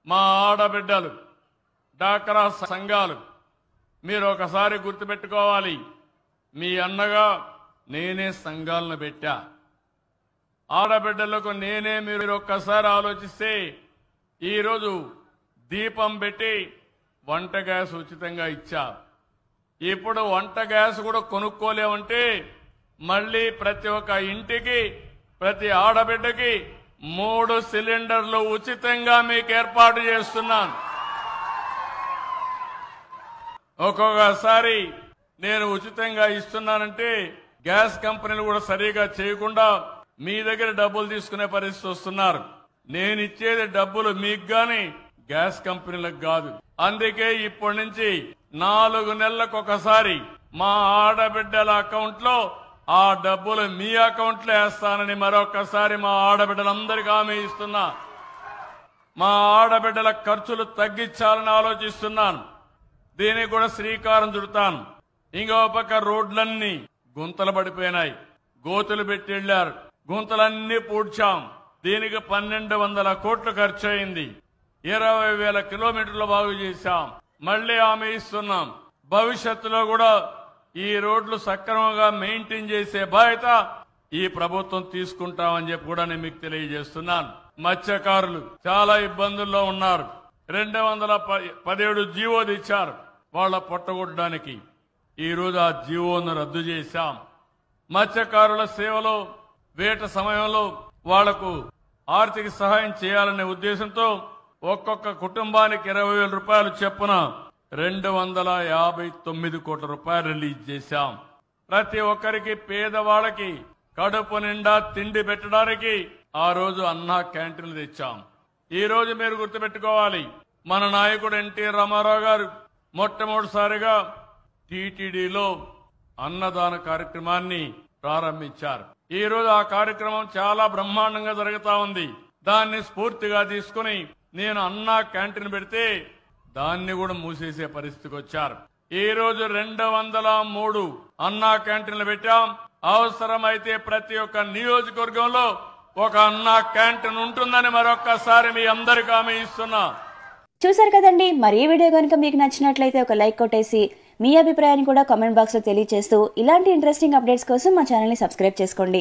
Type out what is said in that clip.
మా ఆడబిడ్డలు డాక్రా సంఘాలు మీరు ఒకసారి గుర్తుపెట్టుకోవాలి. మీ అన్నగా నేనే సంఘాలను పెట్టా. ఆడబిడ్డలకు నేనే మీరు ఒక్కసారి ఆలోచిస్తే ఈరోజు దీపం పెట్టి వంట గ్యాస్ ఉచితంగా ఇచ్చా. ఇప్పుడు వంట గ్యాస్ కూడా కొనుక్కోలేమంటే మళ్ళీ ప్రతి ఒక్క ఇంటికి ప్రతి ఆడబిడ్డకి 3 సిలిండర్లు ఉచితంగా మీకు ఏర్పాటు చేస్తున్నాను. ఒక్కొక్కసారి నేను ఉచితంగా ఇస్తున్నానంటే గ్యాస్ కంపెనీలు కూడా సరిగా చేయకుండా మీ దగ్గర డబ్బులు తీసుకునే పరిస్థితి వస్తున్నారు. నేను ఇచ్చేది డబ్బులు మీకు గాని గ్యాస్ కంపెనీలకు కాదు. అందుకే ఇప్పటి నుంచి 4 నెలలకు ఒకసారి మా ఆడబిడ్డల అకౌంట్ లో ఆ డబ్బులు మీ అకౌంట్ లో వేస్తానని మరొకసారి మా ఆడబిడ్డలందరికీ హామీ ఇస్తున్నా. మా ఆడబిడ్డల ఖర్చులు తగ్గించాలని ఆలోచిస్తున్నాను. దీనికి కూడా శ్రీకారం చుడతాను. ఇంకో పక్క రోడ్లన్నీ గుంతలు పడిపోయినాయి, గోతులు పెట్టి వెళ్లారు, గుంతలన్నీ పూడ్చాం. దీనికి 1200 కోట్లు ఖర్చు అయింది. 20,000 కిలోమీటర్లు బాగు చేశాం. మళ్లీ హామీ ఇస్తున్నాం, భవిష్యత్తులో కూడా ఈ రోడ్లు సక్రమంగా మెయింటైన్ చేసే బాధ్యత ఈ ప్రభుత్వం తీసుకుంటామని చెప్పి కూడా నేను మీకు తెలియజేస్తున్నాను. మత్స్యకారులు చాలా ఇబ్బందుల్లో ఉన్నారు. 217 జీవో తెచ్చారు వాళ్ళ పొట్టగొట్టడానికి. ఈ రోజు ఆ జీవోను రద్దు చేశాం. మత్స్యకారుల సేవలో వేట సమయంలో వాళ్లకు ఆర్థిక సహాయం చేయాలనే ఉద్దేశంతో ఒక్కొక్క కుటుంబానికి 20,000 రూపాయలు చొప్పున 259 కోట్ల రూపాయలు రిలీజ్ చేశాం. ప్రతి ఒక్కరికి పేదవాళ్ళకి కడుపు నిండా తిండి పెట్టడానికి ఆ రోజు అన్నా క్యాంటీన్లు తెచ్చాం. ఈ రోజు మీరు గుర్తుపెట్టుకోవాలి, మన నాయకుడు ఎన్టీ రామారావు గారు మొట్టమొదటిసారిగా టీటీడీలో అన్నదాన కార్యక్రమాన్ని ప్రారంభించారు. ఈ రోజు ఆ కార్యక్రమం చాలా బ్రహ్మాండంగా జరుగుతా ఉంది. దాన్ని స్ఫూర్తిగా తీసుకుని నేను అన్నా క్యాంటీన్ పెడితే దాన్ని కూడా మూసేసే పరిస్థితికి వచ్చారు. ఈ రోజు 203 అన్నా క్యాంటీన్లు పెట్టాం. అవసరమైతే ప్రతి ఒక్క నియోజకవర్గంలో ఒక అన్నా క్యాంటీన్ ఉంటుందని మరొక్కసారి మీ అందరికీ హామీ ఇస్తున్నా. చూసారు కదండి, మరి ఈ వీడియో కనుక మీకు నచ్చినట్లయితే ఒక లైక్ కొట్టేసి మీ అభిప్రాయాన్ని కూడా కామెంట్ బాక్స్ లో తెలియజేస్తూ ఇలాంటి ఇంట్రెస్టింగ్ అప్డేట్స్ కోసం మా ఛానల్ ని సబ్స్క్రైబ్ చేసుకోండి.